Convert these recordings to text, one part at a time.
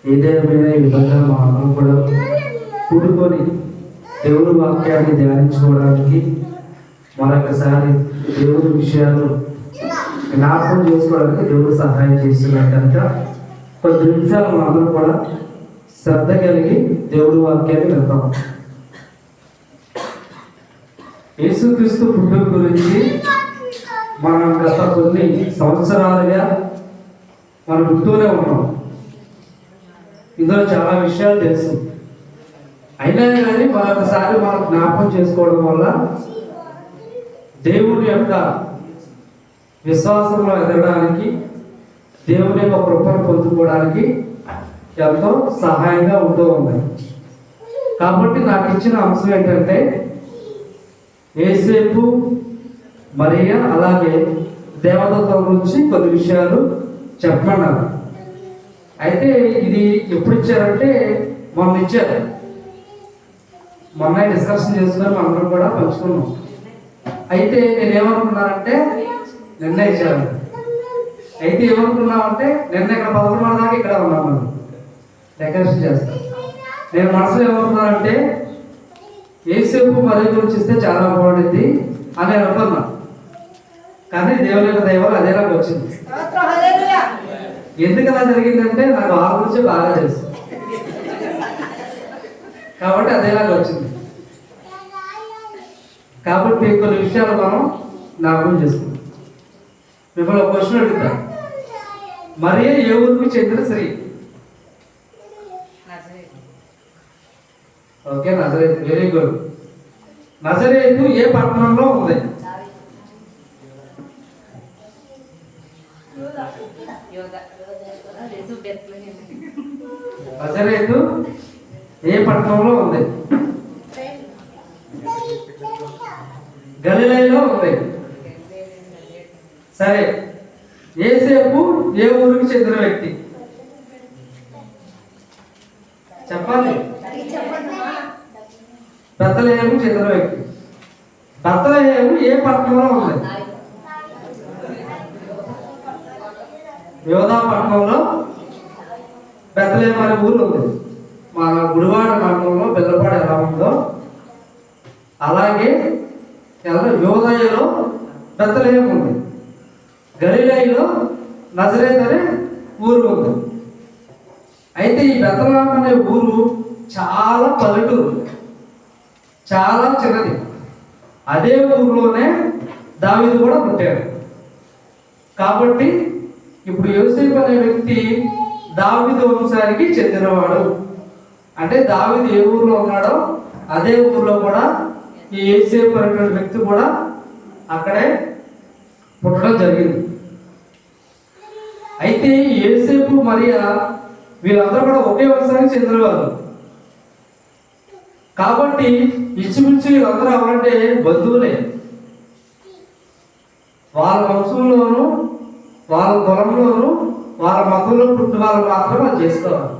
ఏదేమైనా ఈ విధంగా మా అందరం కూడా కూడుకొని దేవుడి వాక్యాన్ని ధ్యానించుకోవడానికి మరొకసారి దేవుడి విషయాలు జ్ఞాపకం చేసుకోవడానికి దేవుడు సహాయం చేస్తున్నాడు కనుక కొద్ది నిమిషాలు మనందరం కూడా శ్రద్ధ కలిగి దేవుడి వాక్యాన్ని వింటాం. యేసుక్రీస్తు పుట్టుక గురించి మనం గత కొన్ని సంవత్సరాలుగా మనం వింటూనే ఉన్నాం. ఇందులో చాలా విషయాలు తెలుసు. అయినా కానీ మరొకసారి మనం జ్ఞాపకం చేసుకోవడం వల్ల దేవుడి యొక్క విశ్వాసంలో ఎదగడానికి, దేవుని యొక్క కృపను పొందుకోవడానికి ఎంతో సహాయంగా ఉంటూ ఉంది. కాబట్టి నాకు ఇచ్చిన అంశం ఏంటంటే యేసేపు, మరియ అలాగే దేవదత్త గురించి కొన్ని విషయాలు చెప్పమన్నారు. అయితే ఇది ఎప్పుడు ఇచ్చారంటే మొన్న ఇచ్చారు. మొన్న డిస్కషన్ చేసుకొని మనందరం కూడా పంచుకున్నాం. అయితే నేనేమనుకున్నానంటే నిన్న ఇచ్చాను. అయితే ఏమనుకున్నామంటే నిన్న ఇక్కడ 11 దాకా ఇక్కడ ఉన్నాం, మనం డెకరేషన్ చేస్తాం. నేను మనసులో ఏమనుకున్నానంటే యేసేపు మరియ గురించి ఇస్తే చాలా బాగుంటుంది అని అనుకున్నా. కానీ దేవుని యొక్క దయ వల్ల అదే నాకు వచ్చింది. ఎందుకు అలా జరిగిందంటే నాకు ఆ గురించి బాగా తెలుసు కాబట్టి అదేలాగా వచ్చింది. కాబట్టి కొన్ని విషయాలు మనం జ్ఞాపకం చేసుకుంటాం. మిమ్మల్ని ఒక క్వశ్చన్ అడుగుతా. మరియ ఏ ఊరికి చెందిన స్త్రీ? Okay, Nazareth. Very good. Nazareth ఏ పట్టణంలో ఉంది? నజరేతు ఏ పట్టణంలో ఉంది? గలిలయలో ఉంది. సరే, యేసేపు ఏ ఊరికి చెందిన వ్యక్తి? చెప్పాలి. బెత్లెహేము చెందిన వ్యక్తి. బెత్లెహేము ఏ పట్టణంలో ఉంది? యోధా పట్టణంలో బెత్లెహేము అనే ఊరు ఉంది. మన గుడివాడ మండలంలో బెల్లపాడు ఎలా ఉందో అలాగే యోదయలో బెత్లెహేము ఉంది. గలిలయలో నజరేత్ అనే ఊరు ఉంది. అయితే ఈ బెత్లెహేము అనే ఊరు చాలా పల్లెటూరు, చాలా చిన్నది. అదే ఊరిలోనే దావీదు కూడా పుట్టాడు. కాబట్టి ఇప్పుడు యోసేపు అనే వ్యక్తి దావీదు వంశానికి చెందినవాడు. అంటే దావీదు ఏ ఊర్లో ఉన్నాడో అదే ఊర్లో కూడా ఈ యేసేపు అనేటువంటి వ్యక్తి కూడా అక్కడే పుట్టడం జరిగింది. అయితే ఈ యేసేపు మరియ వీళ్ళందరూ కూడా ఒకే వంశానికి చెందినవారు. కాబట్టి ఇంచుమించు వీళ్ళందరూ ఎవరంటే బంధువులే. వాళ్ళ వంశంలోనూ వాళ్ళ కులంలోనూ వాళ్ళ మతంలో పుట్టిన వాళ్ళు మాత్రం వాళ్ళు చేసుకోవాలి.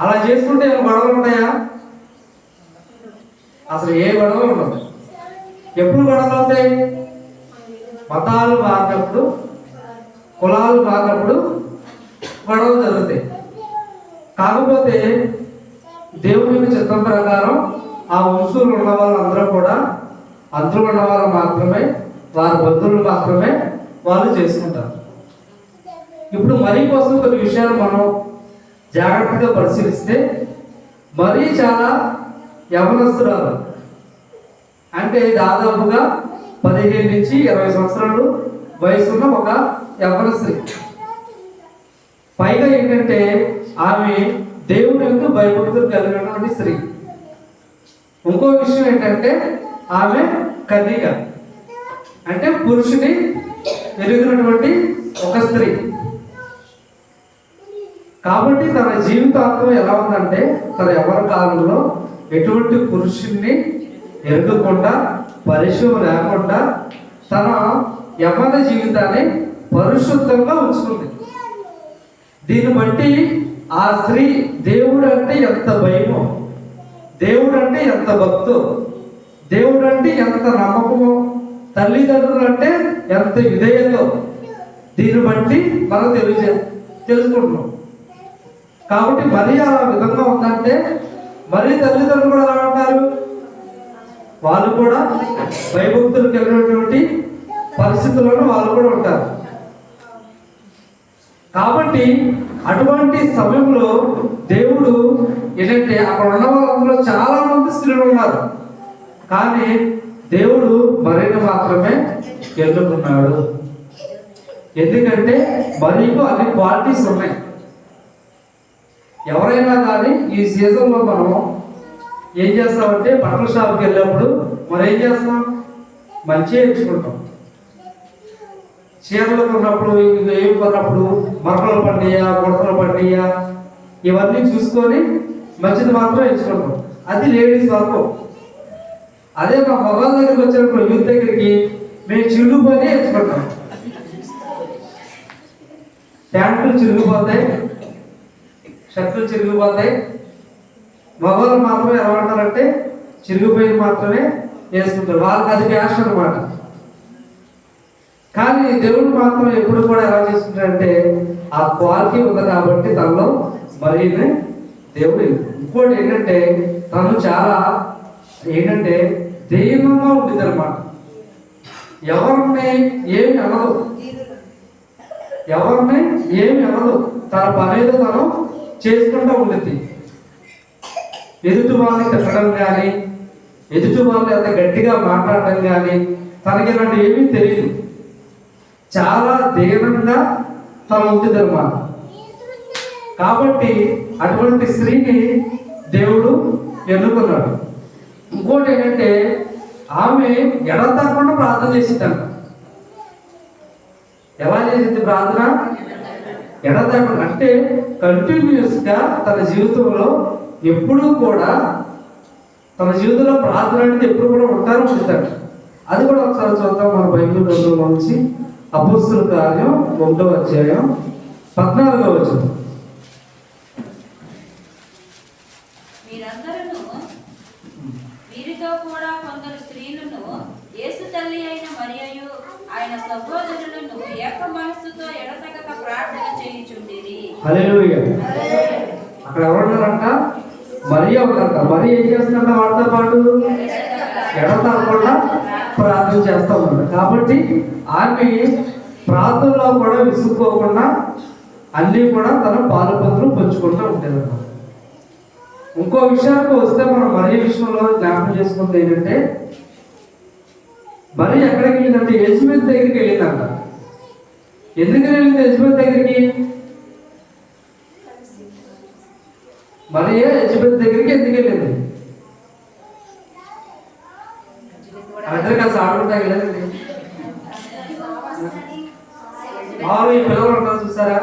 అలా చేసుకుంటే ఏమైనా గొడవలు ఉంటాయా? అసలు ఏ గొడవలు ఉండవు. ఎప్పుడు గొడవలు అవుతాయి? మతాలు మారినప్పుడు, కులాలు మారినప్పుడు గొడవలు జరుగుతాయి. కాకపోతే దేవుని యొక్క చిత్తం ప్రకారం ఆ వంశంలో ఉన్న వాళ్ళందరూ కూడా అందులో ఉన్న వాళ్ళు మాత్రమే, వారి బంధువులు మాత్రమే వాళ్ళు చేసుకుంటారు. ఇప్పుడు మరీ కోసం కొన్ని విషయాలు మనం జాగ్రత్తగా పరిశీలిస్తే మరీ చాలా యవనస్తురాలు, అంటే దాదాపుగా 15 నుంచి 20 సంవత్సరాలు వయసున్న ఒక యవన స్త్రీ. పైగా ఏంటంటే ఆమె దేవుని యొక్క భయభక్తులు కలిగినటువంటి స్త్రీ. ఇంకో విషయం ఏంటంటే ఆమె కన్యక, అంటే పురుషుని ఎరిగినటువంటి ఒక స్త్రీ. కాబట్టి తన జీవితాంతం ఎలా ఉందంటే తన యవ్వన కాలంలో ఎటువంటి పురుషుణ్ణి ఎరగకుండా, పరిచయం లేకుండా తన యవ్వన జీవితాన్ని పరిశుద్ధంగా ఉంచుకుంది. దీన్ని బట్టి ఆ స్త్రీ దేవుడు అంటే ఎంత భయమో, దేవుడు అంటే ఎంత భక్తో, దేవుడు అంటే ఎంత నమ్మకమో, తల్లిదండ్రులు అంటే ఎంత విధేయతో దీన్ని బట్టి మనకు తెలుసుకుంటున్నాం. కాబట్టి మరి ఆ విధంగా ఉందంటే మరి తల్లిదండ్రులు కూడా ఎలా ఉంటారు, వాళ్ళు కూడా భయభక్తులు కలిగినటువంటి పరిస్థితుల్లోనూ వాళ్ళు కూడా ఉంటారు. కాబట్టి అటువంటి సమయంలో దేవుడు ఏంటంటే అక్కడ ఉన్న వాళ్ళందరూ చాలా మంది స్త్రీలు ఉన్నారు, కానీ దేవుడు మరియను మాత్రమే ఎన్నుకున్నాడు. ఎందుకంటే మరియకు అన్ని క్వాలిటీస్ ఉన్నాయి. ఎవరైనా కానీ ఈ సీజన్లో మనం ఏం చేస్తామంటే బట్టల షాప్కి వెళ్ళినప్పుడు మనం ఏం చేస్తాం, మంచిగా ఎంచుకుంటాం. చీరలు కొన్నప్పుడు ఏమి కొన్నప్పుడు మరకలు పండియా ముడతలు పండియా ఇవన్నీ చూసుకొని మంచిది మాత్రం ఎంచుకుంటాం. అది లేడీస్ వరకు. అదే మా మగవాళ్ళ దగ్గరికి వచ్చినప్పుడు యూత్ దగ్గరికి మేము చిరుగుపోయి ఎంచుకుంటాం. ప్యాంట్లు చిరిగిపోతాయి, షర్టులు చిరిగిపోతాయి. మగవాళ్ళు మాత్రమే ఎలా ఉంటారంటే చిరిగిపోయి మాత్రమే వేసుకుంటారు, వాళ్ళకి అది ఫ్యాషన్ అనమాట. కానీ దేవుడు మాత్రం ఎప్పుడు కూడా ఎలా చేసుకుంటాడంటే ఆ క్వాలిటీ ఉంది కాబట్టి తనలో మరి దేవుడు. ఇంకోటి ఏంటంటే తను చాలా ఏంటంటే దైవంగా ఉండింది అనమాట. ఎవరిని ఏమి అనదు, ఎవరిని ఏమి అనదు, తన పనేదో తను చేసుకుంటూ ఉండింది. ఎదుటి వాళ్ళని తిట్టడం కానీ ఎదుటి వాళ్ళని అంత గట్టిగా మాట్లాడడం కానీ తనకి ఇలాంటి ఏమీ తెలియదు. చాలా దీనంగా తను ఉంటుంది అన్నమాట. కాబట్టి అటువంటి స్త్రీని దేవుడు ఎన్నుకున్నాడు. ఇంకోటి ఏంటంటే ఆమె ఎడతెగకుండా ప్రార్థన చేసిందంట. ఎలా చేసింది ప్రార్థన? ఎడతెగకుండా అంటే కంటిన్యూస్గా తన జీవితంలో ఎప్పుడూ కూడా తన జీవితంలో ప్రార్థన అనేది ఎప్పుడు కూడా ఉంటారు ఉంటాడు. అది కూడా ఒకసారి చూద్దాం మన బైబిల్ గ్రంథంలో నుంచి. అపోస్తలుల కార్యం 1వ అధ్యాయం 14వ వచనం. వీరితో కూడా కొందరు స్త్రీలను యేసు తల్లి అయిన మరియయు ఆయన సహోదరులను ఏక మనస్సుతో ఎడతెగక ప్రార్థన చేయుచుండిరి. హల్లెలూయా. అక్కడ ఎవరున్నారంట? మరియ ఉన్నారంట. మరి ఏం చేస్తున్నారంట? వారితో పాటు ఎడతెగకుండా ప్రార్థన చేస్తా ఉన్నారు. కాబట్టి ఆమె ప్రార్థనలో కూడా విసుక్కోకుండా అన్నీ కూడా తన పాలుపంతులు పంచుకుంటూ ఉండేది అన్నమాట. ఇంకో విషయానికి వస్తే మనం మరి విషయంలో జ్ఞాపకం చేసుకుంటే ఏంటంటే మరి ఎక్కడికి వెళ్ళిందంటే ఎలిజబెత్ దగ్గరికి వెళ్ళిందంట. ఎందుకు వెళ్ళింది ఎలిజబెత్ దగ్గరికి? మరి ఎలిజబెత్ దగ్గరికి ఎందుకు వెళ్ళింది? అందరు కలిసి ఆడుకుంటా వెళ్ళదండి. మామూలు ఈ పిల్లలు ఉంటారు చూసారా,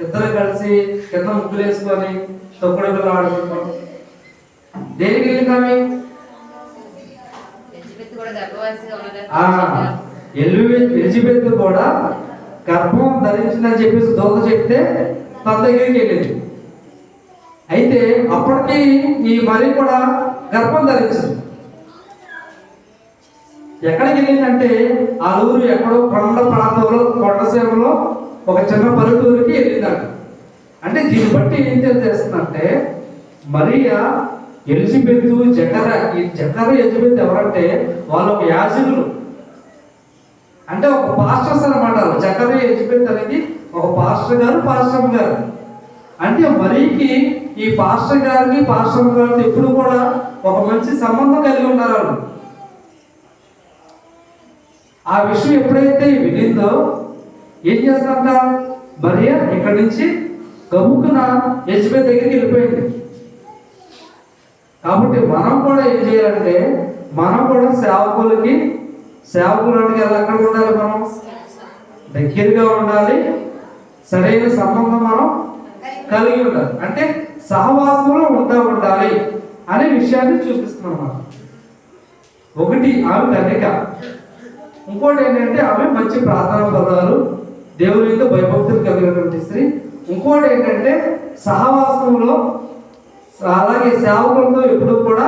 ఇద్దరు కలిసి కింద ముగ్గులు వేసుకొని తొక్కుడు పిల్లలు ఆడుకుంటాం. దేనికి వెళ్ళింది ఆమె? ఎలిజబెత్ కూడా గర్భం ధరించిందని చెప్పేసి దూత చెప్తే తన దగ్గరికి వెళ్ళింది. అయితే అప్పటికి ఈ మరి కూడా గర్భం ధరించింది. ఎక్కడికి వెళ్ళిందంటే ఆ ఊరు ఎక్కడో కొండ ప్రాంతంలో కొండసీమలో ఒక చిన్న పల్లెటూరుకి వెళ్ళిందంట. అంటే దీన్ని బట్టి ఏం చేస్తుందంటే మరియా ఎలిజబెత్ జకర్యా, ఈ జకర్యా ఎలిజబెత్ ఎవరంటే వాళ్ళు ఒక యాజకులు, అంటే ఒక పాస్టర్స్ అనమాట. జకర్యా ఎలిజబెత్ అనేది ఒక పాస్టర్ గారు పాస్టర్ గారు. అంటే మరీకి ఈ పాస్టర్ గారికి పాస్టర్ గారికి ఎప్పుడు కూడా ఒక మంచి సంబంధం కలిగి ఉన్నారు వాళ్ళు. ఆ విషయం ఎప్పుడైతే వినిందో ఏం చేస్తాంట, మరియా ఇక్కడి నుంచి గబుక్కున ఎలిజబెత్ దగ్గరికి వెళ్ళిపోయింది. కాబట్టి మనం కూడా ఏం చేయాలంటే మనం కూడా సేవకులకి ఎలా ఎక్కడ ఉండాలి, మనం దగ్గరగా ఉండాలి, సరైన సంబంధం మనం కలిగి ఉండాలి, అంటే సహవాసంలో ఉండాలి అనే విషయాన్ని చూపిస్తున్నాం మనం. ఒకటి ఆమె కన్యక, ఇంకోటి ఏంటంటే ఆమె మంచి ప్రార్థనా పదాలు, దేవుని యొక్క భయభక్తులు కలిగినటువంటి స్త్రీ. ఇంకోటి ఏంటంటే సహవాసంలో అలాగే సేవకులతో ఎప్పుడు కూడా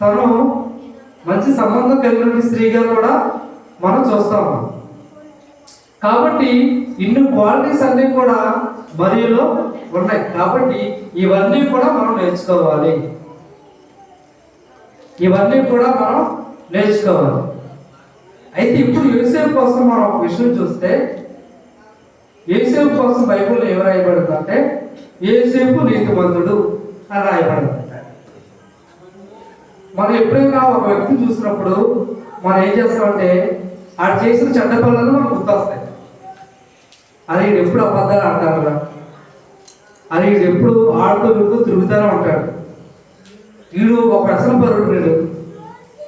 తను మంచి సంబంధం కలిగినటువంటి స్త్రీగా కూడా మనం చూస్తాము. కాబట్టి ఇన్ని క్వాలిటీస్ అన్నీ కూడా మరియులో ఉన్నాయి. కాబట్టి ఇవన్నీ కూడా మనం నేర్చుకోవాలి. ఇవన్నీ కూడా మనం నేర్చుకోవాలి. అయితే ఇప్పుడు యోసేపు కోసం మనం ఒక విషయం చూస్తే, యోసేపు కోసం బైబిల్లో ఏం రాయబడిందంటే యోసేపు నీతిమంతుడు అని రాయబడింది. మనం ఎప్పుడైనా ఒక వ్యక్తిని చూసినప్పుడు మనం ఏం చేస్తామంటే ఆడు చేసిన చెడ్డ పనులను మనకు గుర్తొస్తాయి. అది వీడు ఎప్పుడు అబద్ధాలు అంటారు, అది వీడు ఎప్పుడు ఆడుతూ తిరుగుతూనే ఉంటాడు, వీడు ఒక వ్యసన పరుడు,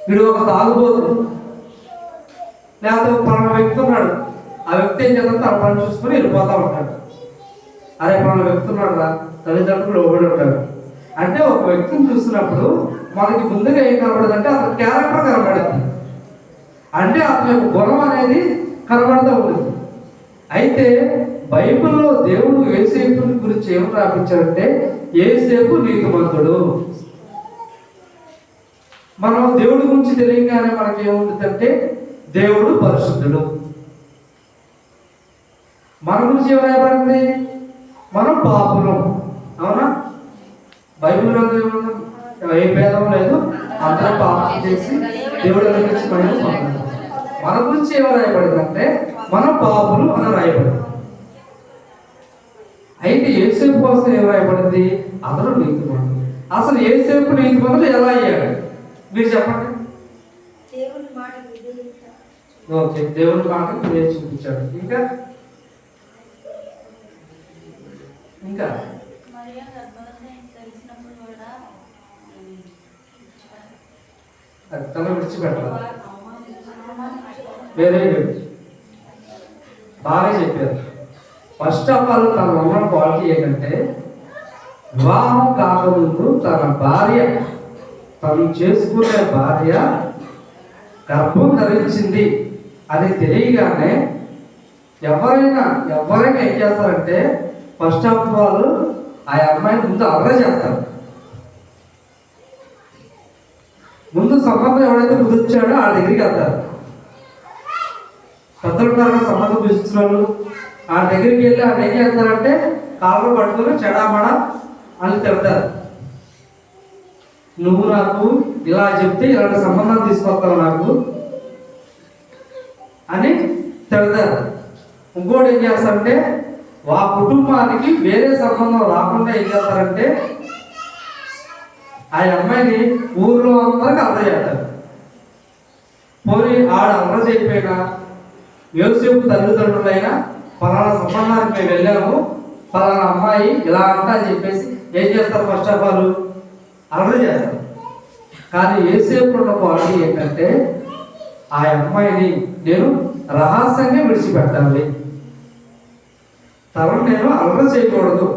వీడు ఒక తాగుబోతు, లేకపోతే పలానా వ్యక్తి ఉన్నాడు, ఆ వ్యక్తి ఏం చేద్దాం తన పని చూసుకొని వెళ్ళిపోతూ ఉంటాడు. అదే పలానా వ్యక్తి ఉన్నాడు రా, తల్లిదండ్రులు లోబడి ఉంటాడు. అంటే ఒక వ్యక్తిని చూసినప్పుడు మనకి ముందుగా ఏం కనబడదంటే అతని క్యారెక్టర్ కనబడుతుంది, అంటే అతని యొక్క గుణం అనేది కనబడుతూ ఉంటుంది. అయితే బైబిల్లో దేవుడు యోసేపుని గురించి ఏం రాపించారంటే యోసేపు నీతిమంతుడు. మనం దేవుడి గురించి తెలియగానే మనకి ఏముంటుందంటే దేవుడు పరిశుద్ధుడు. మన గురించి ఏం రాయబడింది? మనం పాపులం. అవునా? బైబిల్ గ్రంథం ఏమన్నా ఏ భేదం లేదు, అందరూ పాపం చేసి దేవుడి గురించి మన గురించి ఏమో రాయబడిందంటే మన పాపులు అని రాయబడింది. అయితే యోసేపు కోసం ఏం రాయబడింది? అతను నీతిమంతుడు. అసలు యోసేపు నీతిమంతుడు ఎలా అయ్యాడు మీరు చెప్పండి. ఓకే, దేవుని మాటకు నేను చూపించాడు. ఇంకా ఇంకా తన విడిచిపెట్టాలి. వెరీ గుడ్, బాగా చెప్పారు. ఫస్ట్ ఆఫ్ ఆల్ తన ఉన్న క్వాలిటీ ఏంటంటే వివాహం కాకముందు తన భార్య, తను చేసుకునే భార్య గర్భం ధరించింది అని తెలియగానే ఎవరైనా ఏం చేస్తారంటే ఫస్ట్ ఆఫ్ ఆల్ ఆ అమ్మాయిని ముందు అల్లరి చేస్తారు. ముందు సంబంధం ఎవరైతే కుదిర్చాడో ఆ దగ్గరికి వెళ్తారు. పెద్దలున్నారు సంబంధం కుదిర్చిన వాళ్ళు, ఆ దగ్గరికి వెళ్ళి ఆ ఏం చేస్తారంటే కాళ్ళు పట్టుకొని చెడామడ అని తిడతారు. నువ్వు నాకు ఇలా చెప్తే ఇలాంటి సంబంధాలు తీసుకొస్తావు నాకు అని తిడతారు. ఇంకోటి ఏం చేస్తారంటే ఆ కుటుంబానికి వేరే సంబంధం రాకుండా ఏం చేస్తారంటే ఆ అమ్మాయిని ఊర్లో అందరికి అల్లరి చేస్తారు. పోనీ ఆడ అల్లరి చేయకపోయినా యోసేపు తల్లిదండ్రులైనా ఫలానా సంబంధానికి మేము వెళ్ళాము, ఫలానా అమ్మాయి ఇలా అంట అని చెప్పేసి ఏం చేస్తారు? ఫస్ట్ ఆఫ్ ఆల్ అల్లరి చేస్తారు. కానీ యోసేపు ఉన్న క్వాలిటీ ఏంటంటే ఆ అమ్మాయిని నేను రహస్యంగా విడిచిపెట్టాలి, తనను నేను అల్లరి చేయకూడదు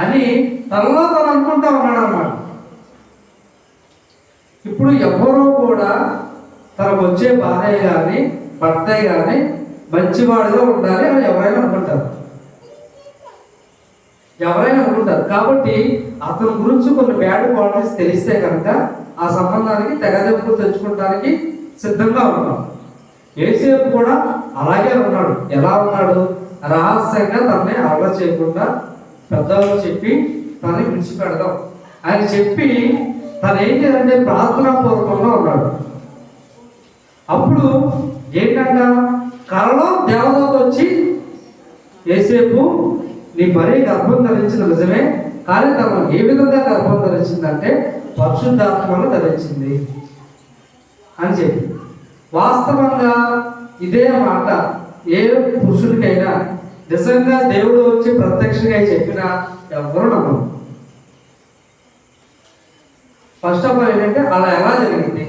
అని తనలో తను అనుకుంటా ఉన్నాడు అన్నమాట. ఇప్పుడు ఎవరో కూడా తనకు వచ్చే భార్య కానీ భర్త కానీ మంచివాడుగా ఉండాలి అని ఎవరైనా అనుకుంటారు. కాబట్టి అతని గురించి కొన్ని బ్యాడ్ క్వాలిటీస్ తెలిస్తే కనుక ఆ సంబంధానికి తెగదెంపులు తెచ్చుకోవడానికి సిద్ధంగా ఉన్నాడు. యోసేపు కూడా అలాగే ఉన్నాడు. ఎలా ఉన్నాడు? రహస్యంగా తనని అల్లరి చేయకుండా పెద్దవాళ్ళు చెప్పి తనని విడిచిపెడదాం అని చెప్పి తను ఏం చేయాలంటే ప్రార్థనా పూర్వకంగా ఉన్నాడు. అప్పుడు ఏంటంట, కలలో దేవదూత వచ్చి యోసేపు నీ భార్య గర్భం ధరించిన నిజమే, కానీ తను ఏ విధంగా గర్భం ధరించిందంటే పరిశుద్ధాత్మను ధరించింది అని చెప్పి. వాస్తవంగా ఇదే మాట ఏ పురుషుడికైనా నిజంగా దేవుడు వచ్చి ప్రత్యక్షంగా చెప్పినా ఎవరు నమ్మరు. ఫస్ట్ ఆఫ్ ఆల్ ఏంటంటే అలా ఎలా జరిగింది?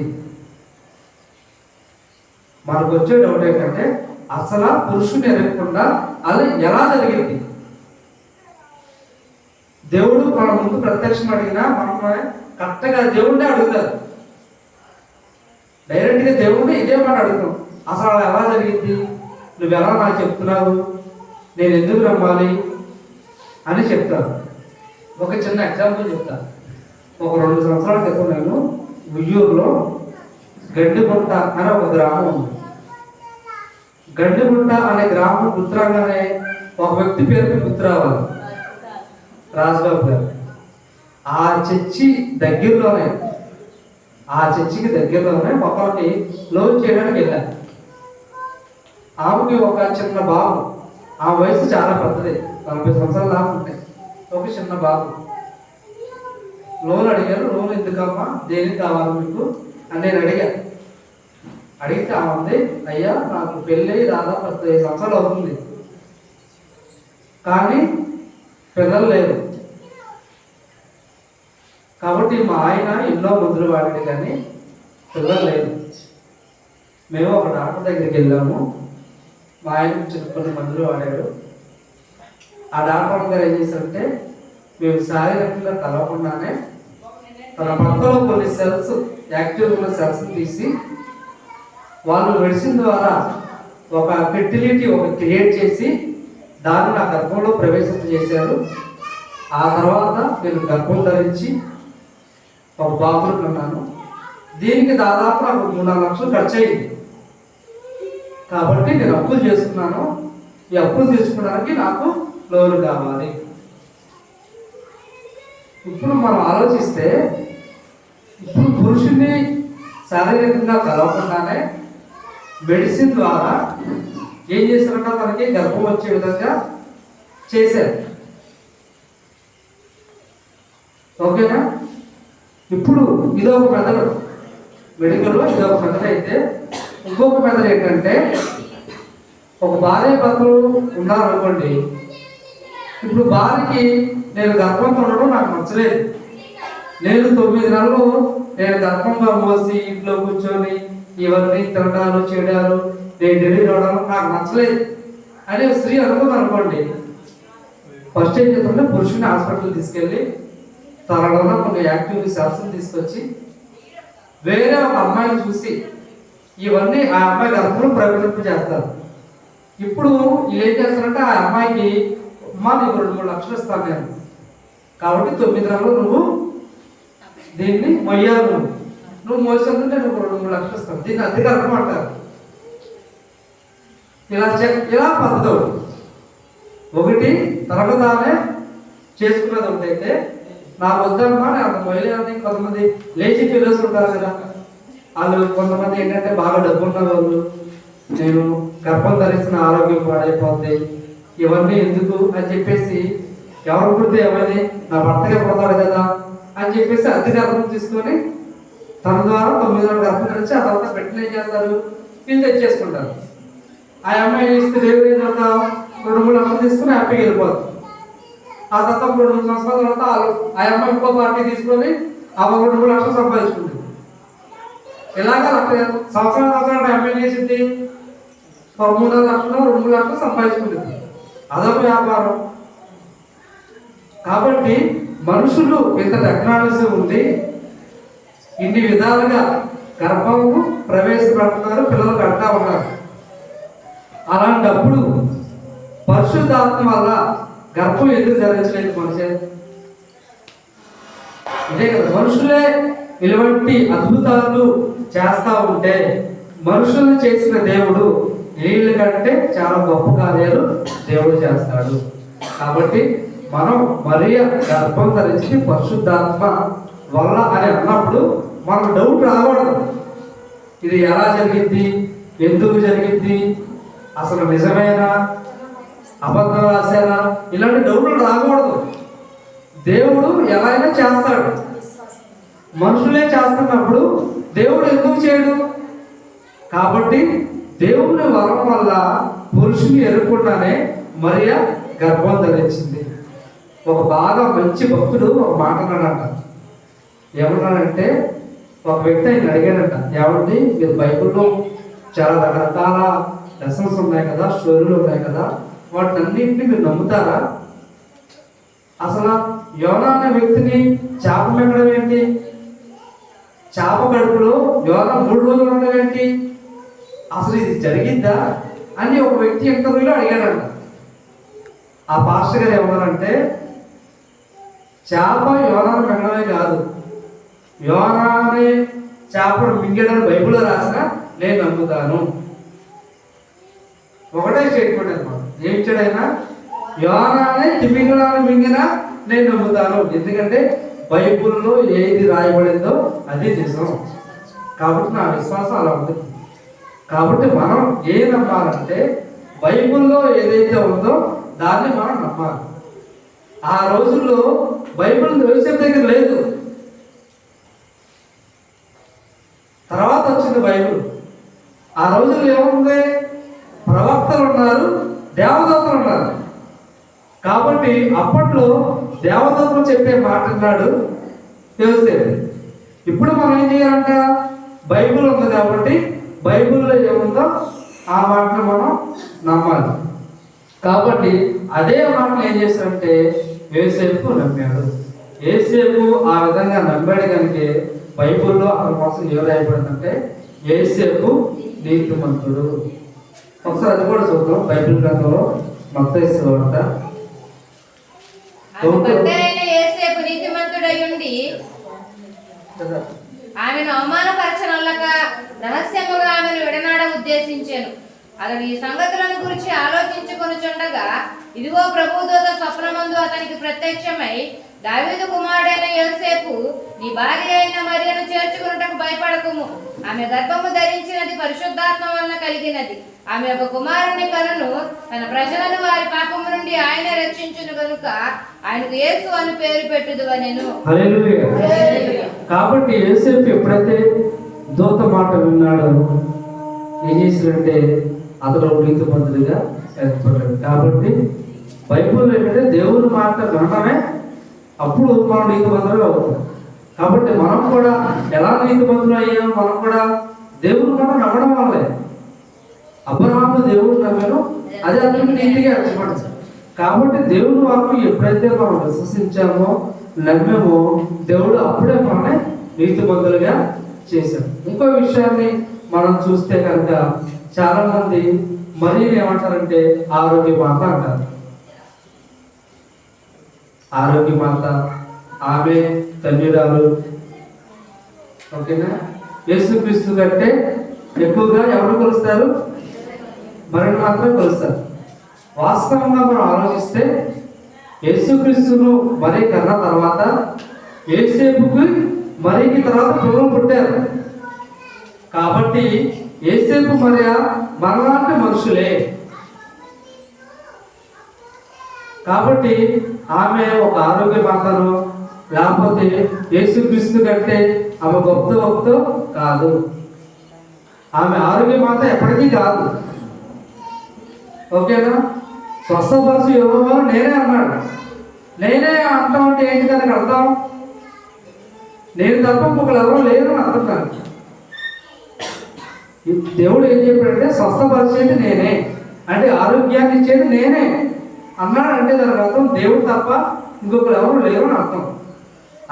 మనకు వచ్చే డౌట్ ఏంటంటే అసలు పురుషుని ఎరగకుండా అలా ఎలా జరిగింది? దేవుడు మన ముందు ప్రత్యక్షం అడిగినా మనం కరెక్ట్గా దేవుడినే అడుగుతారు. డైరెక్ట్గా దేవుడిని ఇదే మాట అడుగుతాం. అసలు అలా ఎలా జరిగింది? నువ్వు ఎలా నాకు చెప్తున్నావు? నేను ఎందుకు నమ్మాలి అని చెప్తాను. ఒక చిన్న ఎగ్జాంపుల్ చెప్తాను. ఒక 2 సంవత్సరాల క్రితం నేను ఉయ్యూరులో గండిగుంట అనే ఒక గ్రామం ఉంది. గండిగుంట అనే గ్రామం గుర్తురాగానే ఒక వ్యక్తి పేరుకి గుర్తు రావాలి, రాజబాబు గారు. ఆ చర్చి దగ్గరలోనే, ఆ చర్చికి దగ్గరలోనే ఒకరికి లోన్ చేయడానికి వెళ్ళాను. ఆమెకి ఒక చిన్న బాబు, ఆ వయసు చాలా పెద్దది, 40 సంవత్సరాల దాకా ఉంటాయి. ఒక చిన్న బాబు. లోన్ అడిగారు. లోన్ ఎందుకమ్మా, దేనికి కావాలి మీకు అని నేను అడిగాను. అడిగితే ఆమె ఉంది, అయ్యా నాకు పెళ్ళి దాదాపు 15 సంవత్సరాలు అవుతుంది, కానీ పిల్లలు లేరు. కాబట్టి మా ఆయన ఎన్నో మందులు వాడాడు కానీ పిల్లలు లేరు. మేము ఒక డాక్టర్ దగ్గరికి వెళ్ళాము. మా ఆయన కొన్ని మందులు వాడాడు. ఆ డాక్టర్ గారు ఏం చేశారంటే, మేము శారీరకంగా కలవకుండానే తన భర్తలో కొన్ని సెల్స్, యాక్టివ్ ఉన్న సెల్స్ తీసి వాళ్ళు మెడిసిన్ ద్వారా ఒక ఫెర్టిలిటీ క్రియేట్ చేసి దాన్ని నా గర్భంలో ప్రవేశింపజేశారు. ఆ తర్వాత నేను గర్భం ధరించి ఒక బాబును కన్నాను. దీనికి దాదాపు నాకు 3-4 లక్షలు ఖర్చు అయింది. కాబట్టి నేను అప్పులు చేసుకున్నాను. ఈ అప్పులు తీర్చుకోవడానికి నాకు లోన్ కావాలి. ఇప్పుడు మనం ఆలోచిస్తే, ఇప్పుడు పురుషుని శారీరకంగా కలవకుండానే మెడిసిన్ ద్వారా ఏం చేశారంటే మనకి గర్భం వచ్చే విధంగా చేశారు. ఓకేనా? ఇప్పుడు ఇదొక మెథడ్, మెడికల్లో ఇదొక మెథడ్. అయితే ఇంకొక మెథడ్ ఏంటంటే, ఒక భార్య భర్తలు ఉన్నారనుకోండి. ఇప్పుడు భార్యకి నేను గర్భంతో ఉండడం నాకు నచ్చలేదు, నేను 9 నెలలు నేను గర్భంగా మోసి ఇంట్లో కూర్చొని ఇవన్నీ తినడాలు చేయడాలు, నేను డెలివరీ అవడం నాకు నచ్చలేదు అని స్త్రీ అనుకుంది అనుకోండి. ఫస్ట్ ఏం చేస్తుంటే పురుషుని హాస్పిటల్ తీసుకెళ్ళి తనలో కొన్ని యాక్టివ్ సెల్స్ తీసుకొచ్చి వేరే ఒక అమ్మాయిని చూసి ఇవన్నీ ఆ అమ్మాయి గర్భంలో ప్రవేశింప చేస్తారు. ఇప్పుడు వీళ్ళు ఏం చేస్తారంటే, ఆ అమ్మాయికి అమ్మా నీకు 2-3 లక్షలు ఇస్తాను నేను, కాబట్టి 9 నెలలు నువ్వు దీన్ని మొయ్యాలి, నువ్వు మోసేందుకు నేను 2-3 లక్షలు ఇస్తాను, దీన్ని అద్దె గర్భం అంటారు. ఇలా పద్ధతి ఒకటి తనకు తానే చేసుకున్నది ఒకటైతే, నాకు వద్దమ్మా నేను అంత మొయ్యలేదని కొంతమంది లేజీ ఫీలర్స్ ఉంటారు కదా, వాళ్ళు కొంతమంది ఏంటంటే బాగా డబ్బు ఉన్న వాళ్ళు, నేను గర్భం ధరిస్తున్న ఆరోగ్యం పాడైపోతుంది, ఇవన్నీ ఎందుకు అని చెప్పేసి, ఎవరు పుడితే ఏమైంది నా భర్తగా పోతాడు కదా అని చెప్పేసి అద్దె గర్భం తీసుకొని తన ద్వారా 9 నెలల గర్భం ధరించి ఆ తర్వాత పెట్టిన ఏం చేస్తారు, వీళ్ళు తెచ్చేసుకుంటారు. ఆ అమ్మాయి ఇస్తే డెలివరీ తర్వాత 2-3 లక్షలు తీసుకుని హ్యాపీగా వెళ్ళిపోతుంది. ఆ తర్వాత 2-3 సంవత్సరాల తర్వాత ఆ అమ్మాయి ఇంకో పార్టీ తీసుకొని ఆ 2-3 లక్షలు సంపాదించుకుంటుంది. ఇలాగా సంవత్సరాలు అమ్మాయి చేసింది 3 లక్షలు 2 లక్షలు సంపాదించుకుంటుంది. అదొక వ్యాపారం. కాబట్టి మనుషులు ఇంత టెక్నాలజీ ఉంది, ఇన్ని విధాలుగా గర్భము ప్రవేశపెడుతున్నారు, పిల్లలు కడతా ఉన్నారు. అలాంటప్పుడు పరిశుద్ధాత్మ వల్ల గర్భం ఎందుకు ధరించలేదు మనిషి? ఇదే కదా, మనుషులే ఇలాంటి అద్భుతాలు చేస్తా ఉంటే మనుషులు చేసిన దేవుడు వీళ్ళ కంటే చాలా గొప్ప కార్యాలు దేవుడు చేస్తాడు. కాబట్టి మనం మరియ గర్భం ధరించి పరిశుద్ధాత్మ వల్ల అని అన్నప్పుడు మనకు డౌట్ రాకూడదు, ఇది ఎలా జరిగింది, ఎందుకు జరిగింది, అసలు నిజమేనా, అబద్ధం రాశారా, ఇలాంటి డౌట్లు రాకూడదు. దేవుడు ఎలా అయినా చేస్తాడు. మనుషులే చేస్తున్నప్పుడు దేవుడు ఎందుకు చేయడు? కాబట్టి దేవుని వరం వల్ల పురుషుని ఎరుకుండానే మరియ గర్భం ధరించింది. ఒక బాగా మంచి భక్తుడు ఒక మాట అన్నాడంట. ఏమన్నాడంటే, ఒక వ్యక్తి ఆయన అడిగాడంట, ఏమండి మీరు బైబిల్లో చాలా రకరకాల లెసన్స్ ఉన్నాయి కదా, స్టోరీలు ఉన్నాయి కదా, వాటినన్నింటినీ మీరు నమ్ముతారా? అసలు యోనా అనే వ్యక్తిని చేప మింగడం ఏంటి, చేప కడుపులో యోనా 3 రోజులు ఉండడం ఏంటి, అసలు ఇది జరిగిందా అని ఒక వ్యక్తి ఇంటర్వ్యూలో అడిగాడంట. ఆ పాస్టర్ గారు ఏమన్నారంటే, చేప యోనాను మింగడమే కాదు, యోనా అనే చేపను మింగడం బైబిల్లో రాసిన నేను నమ్ముతాను. ఒకటే స్టేట్మెంట్ అనమాట. ఏం ఇచ్చాడైనా? యోనానే తిమింగలాన్ని మింగినా నేను నమ్ముతాను. ఎందుకంటే బైబిల్లో ఏది రాయబడిందో అది నిజం. కాబట్టి నా విశ్వాసం అలా ఉంటుంది. కాబట్టి మనం ఏ నమ్మాలంటే బైబిల్లో ఏదైతే ఉందో దాన్ని మనం నమ్మాలి. ఆ రోజుల్లో బైబిల్ యోసేపు దగ్గర లేదు, తర్వాత వచ్చింది బైబిల్. ఆ రోజుల్లో ఏముంది? ప్రవక్తలు ఉన్నారు, దేవదూతలు ఉన్నారు. కాబట్టి అప్పట్లో దేవదూతలు చెప్పే మాట అన్నాడు యోసేపు. ఇప్పుడు మనం ఏం చేయాలంట? బైబిల్ ఉంది కాబట్టి బైబిల్లో ఏముందో ఆ మాటను మనం నమ్మాలి. కాబట్టి అదే మాటను ఏం చేశాడంటే యోసేపు నమ్మాడు. యోసేపు ఆ విధంగా నమ్మాడు కనుక బైబిల్లో అతని కోసం ఏం రాయబడిందంటే యోసేపు నీతిమంతుడు. ఒకసారి అది కూడా చూద్దాం బైబిల్ గ్రంథంలో. మత్తయి సువార్త యోసేపు నీతిమంతుడై ఉండి ఆమెను అవమానపరచనల్లక రహస్యముగా ఆమెను విడనాడ ఉద్దేశించాను. అతడు ఈ సంగతులను గురించి ఆలోచించుకొనుచుండగా ఇదిగో ప్రభుదూత స్వప్నమందు అతనికి ప్రత్యక్షమై, దావీదు కుమారుడైన యోసేపు, నీ భార్య అయిన మరియను చేర్చుకున్నటకు భయపడకుము. ఆమె గర్భము ధరించినది పరిశుద్ధాత్మ వలన కలిగినది. ఆమె ఒక కుమారుని కనును. తన ప్రజలను వారి పాపము నుండి ఆయన రక్షించును గనుక ఆయనకు యేసు అని పేరు పెట్టుదు అనెను. హల్లెలూయా. కాబట్టి యోసేపు ఎప్పుడైతే దూత మాట విన్నాడో ఏం చేశాడంటే అతడు నీతిమంతుడిగా ఏర్పడ్డాడు. కాబట్టి బైబిల్ ఏంటంటే దేవుని మాట వినడమే అప్పుడు మనం నీతిమంతులుగా అవుతాం. కాబట్టి మనం కూడా ఎలా నీతిమంతులు అయ్యాం? మనం కూడా దేవుని మాట నమ్మడం వల్లే. అబ్రహాము దేవుడు నమ్మాను, అది అతనికి నీతిగా ఎంచబడింది. కాబట్టి దేవుని వాక్కు ఎప్పుడైతే మనం విశ్వసించామో నమ్మామో దేవుడు అప్పుడే మనల్ని నీతిమంతులుగా చేశాడు. ఇంకో విషయాన్ని మనం చూస్తే కనుక చాలా మంది మరియని ఏమంటారంటే ఆరోగ్య మాత అంటారు. ఆరోగ్య మాత, ఆమె ధన్యురాలు. ఓకేనా? యేసుక్రీస్తు కంటే ఎక్కువగా ఎవరు కొలుస్తారు? మరిని మాత్రం కొలుస్తారు. వాస్తవంగా మనం ఆలోచిస్తే యేసుక్రీస్తును మరి కన్నా తర్వాత యోసేపుకి మరికి తర్వాత పిల్లలు పుట్టారు. కాబట్టి యోసేపు మరియ మనలాంటి మనుషులే. కాబట్టి ఆమె ఒక ఆరోగ్య మాతను, లేకపోతే యేసుక్రీస్తు కంటే ఆమె గొప్పతో కాదు. ఆమె ఆరోగ్య మాత ఎప్పటికీ కాదు. ఓకేనా? స్వస్థపరచు యెహోవా నేనే అన్నాడు. నేనే అంటాం అంటే ఏంటి దానికి అర్థం? నేను తప్ప ఇంకొకరు ఎవరో లేరు అని అర్థం కాదు. దేవుడు ఏం చెప్పాడంటే స్వస్థపరిచేది నేనే, అంటే ఆరోగ్యాన్ని ఇచ్చేది నేనే అన్నాడు. అంటే దానికి అర్థం దేవుడు తప్ప ఇంకొకరు ఎవరు లేరు అని అర్థం.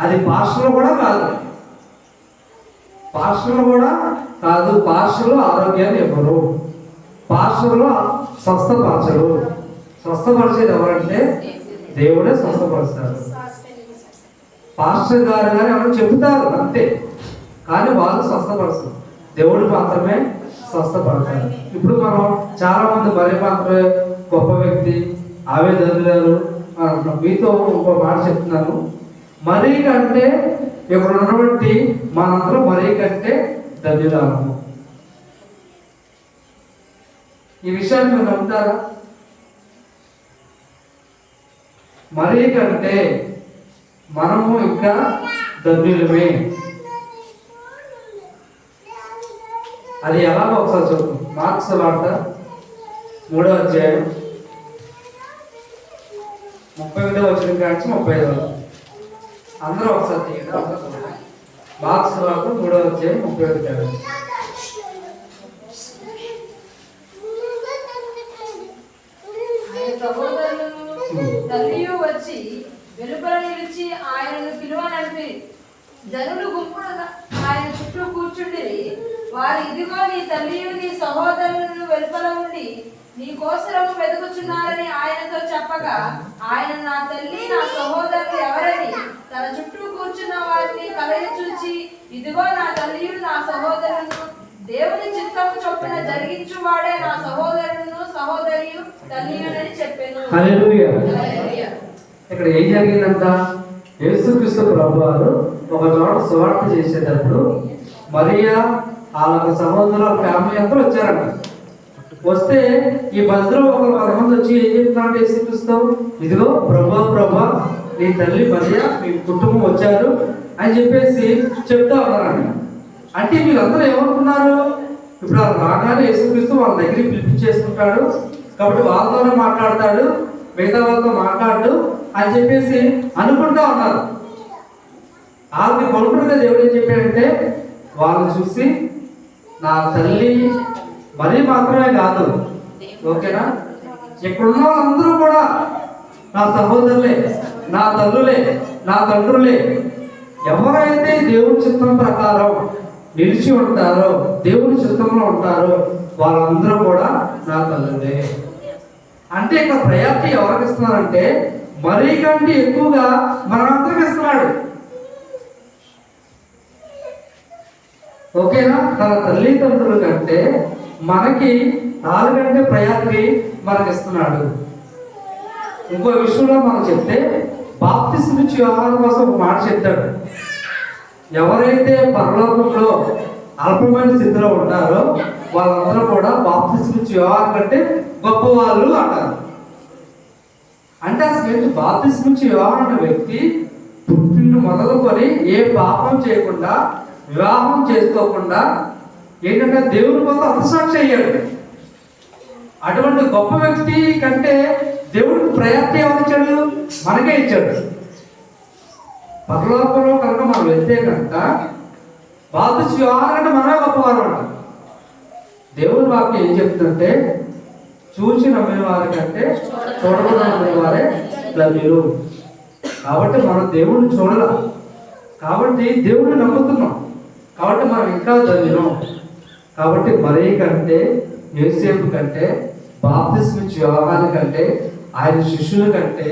అది పాస్టర్లు కూడా కాదు, పాస్టర్లు కూడా కాదు. పాస్టర్లు ఆరోగ్యాన్ని ఇవ్వరు, పాస్టర్లు స్వస్థపరచరు. స్వస్థపరిచేది ఎవరంటే దేవుడే స్వస్థపరుస్తారు. పాస్టర్ గారు కానీ ఎవరు చెబుతారు అంతే, కానీ వాళ్ళు స్వస్థపరుస్తారు. దేవుడు మాత్రమే స్వస్థపడతారు. ఇప్పుడు మనం చాలా మంది మరి మాత్రమే గొప్ప వ్యక్తి, ఆమె ధన్యురాలు. మీతో ఇంకో మాట చెప్తున్నాను. మరీ కంటే ఇక్కడ ఉన్నటువంటి మనందరం మరీ కంటే ధన్యురాలము. ఈ విషయాన్ని మీరు నమ్ముతారా? మరీ కంటే మనము ఇంకా ధన్యులమే. అది ఎలాగో ఒకసారి చూద్దాం. మార్క్స్ వార్త 3వ అధ్యాయం 38వ వచనం కాంచి 35వ. అందరూ ఒకసారి తీయండి. మార్క్స్ వార్త 3వ అధ్యాయం 35వ. తల్లియు వచ్చి వెలుపల నిలిచి ఆయనను పిలువనంపి జనులు గుంపున ఆయన చుట్టూ కూర్చుండిరి. వారు, ఇదిగో నీ తల్లియు నీ సహోదరులను వెలుపల ఉండి నీ కోసరము వెతుకుచున్నారని ఆయనతో చెప్పగా, ఆయన, నా తల్లి నా సహోదరులు ఎవరని తన చుట్టూ కూర్చున్న వారిని కలయ చూచి, ఇదిగో నా తల్లియు నా సహోదరులను, దేవుని చిత్తము చొప్పున జరిగించువాడే నా సహోదరులను సహోదరియు తల్లియునని చెప్పాను. హల్లెలూయా. హల్లెలూయా. ఇక్కడ ఏం జరిగిందంట? యేసుక్రీస్తు ప్రభువారు ఒక చోట సువార్త చేసేటప్పుడు మరియా వాళ్ళ సహోదరుల ఫ్యామిలీ అంతా వచ్చారంట. వస్తే ఈ బస్సులో ఒక 10 మంది వచ్చి ఏం చెప్తున్నారంటే యేసుక్రీస్తు, ఇదిగో ప్రభా నీ తల్లి మరియా మీ కుటుంబం వచ్చారు అని చెప్పేసి చెప్తా ఉన్నారంట. అంటే వీళ్ళందరూ ఏమనుకున్నారు? ఇప్పుడు వాళ్ళు రాగానే యేసుక్రీస్తు వాళ్ళ దగ్గరికి పిలిపించేసుకుంటాడు కాబట్టి వాళ్ళతోనే మాట్లాడతాడు, మిగతా వాళ్ళతో మాట్లాడు అని చెప్పేసి అనుకుంటా ఉన్నారు. వాళ్ళకి కొనుక్కుడుగా దేవుడు ఏం చెప్పాడంటే, వాళ్ళని చూసి నా తల్లి మరీ మాత్రమే కాదు, ఓకేనా, ఇక్కడున్న వాళ్ళందరూ కూడా నా సహోదరులే, నా తల్లులే, నా తండ్రులే. ఎవరైతే దేవుని చిత్తం ప్రకారం నిలిచి ఉంటారో, దేవుని చిత్తంలో ఉంటారో వాళ్ళందరూ కూడా నా తల్లులే. అంటే ఇక్కడ ప్రయారిటీ ఎవరికి ఇస్తున్నారంటే మరీ కంటే ఎక్కువగా మనందరికి ఇస్తున్నాడు, ఓకేనా. తన తల్లిదండ్రుల కంటే మనకి 4 కంటే ప్రయారిటీ మనకి ఇస్తున్నాడు. ఇంకో విషయంలో మనం చెప్తే బాప్తిస్మం ఇచ్చే యోహాను కోసం ఒక మాట చెప్తాడు. ఎవరైతే పరలోకంలో అల్పమైన స్థితిలో ఉంటారో వాళ్ళందరూ కూడా బాప్తిస్మం ఇచ్చే యోహాను కంటే గొప్పవాళ్ళు అంటారు. అంటే అసలు బాప్తిస్మం ఇచ్చే యోహాను అనే వ్యక్తి పుట్టిన మొదలుకొని ఏ పాపం చేయకుండా, వివాహం చేసుకోకుండా ఏంటంటే దేవుని కోసం అర్థసాక్షి అయ్యాడు. అటువంటి గొప్ప వ్యక్తి కంటే దేవుడికి ప్రయారిటీ ఎవరు ఇచ్చాడు? మనకే ఇచ్చాడు. పరలోకంలో కనుక మనం వెళ్తే కనుక బాప్తిస్మం యోహాను కంటే మనమే గొప్పవారు అంట. దేవుని వాక్యం ఏం చెప్తుందంటే, చూసి నమ్మిన వారి కంటే చూడకుండా నమ్మిన వారే ధన్యులు. కాబట్టి మనం దేవుడిని చూడాల, కాబట్టి దేవుడిని నమ్ముతున్నాం, కాబట్టి మనం ఇంకా ధన్యులం. కాబట్టి మరీ కంటే, యోసేపు కంటే, బాప్తిస్మం ఇచ్చే యోహాను కంటే, ఆయన శిష్యుల కంటే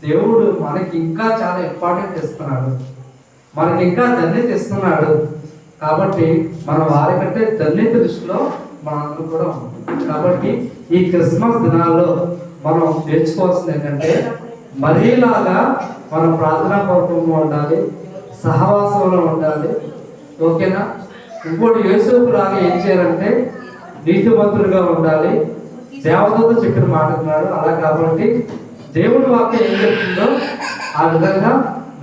దేవుడు మనకి ఇంకా చాలా ఇంపార్టెంట్ ఇస్తున్నాడు, మనకి ఇంకా ధన్యత ఇస్తున్నాడు. కాబట్టి మనం వారికంటే ధన్యత దృష్టిలో మనందరూ కూడా ఉంటాం. కాబట్టి ఈ క్రిస్మస్ దినాల్లో మనం నేర్చుకోవాల్సింది ఏంటంటే, మరీలాగా మనం ప్రార్థనా పూర్వకంగా ఉండాలి, సహవాసంలో ఉండాలి, ఓకేనా. ఇంకోటి యేసుకు లాగా ఏం చేయాలంటే నీతిమంతులుగా ఉండాలి. దేవతతో చెప్పిన మాట్లాడుతున్నాడు అలా. కాబట్టి దేవుడి వాక్యం ఏం చెప్తుందో ఆ విధంగా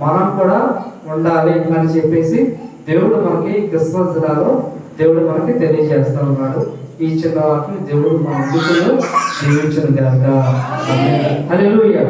మనం కూడా ఉండాలి అని చెప్పేసి దేవుడు మనకి క్రిస్మస్ దినాల్లో దేవుడు మనకి తెలియజేస్తా ఉన్నాడు. ఈ చిన్న వాక్యం దేవుడు మన ముందుకు జీవించిన గాక. హల్లెలూయా.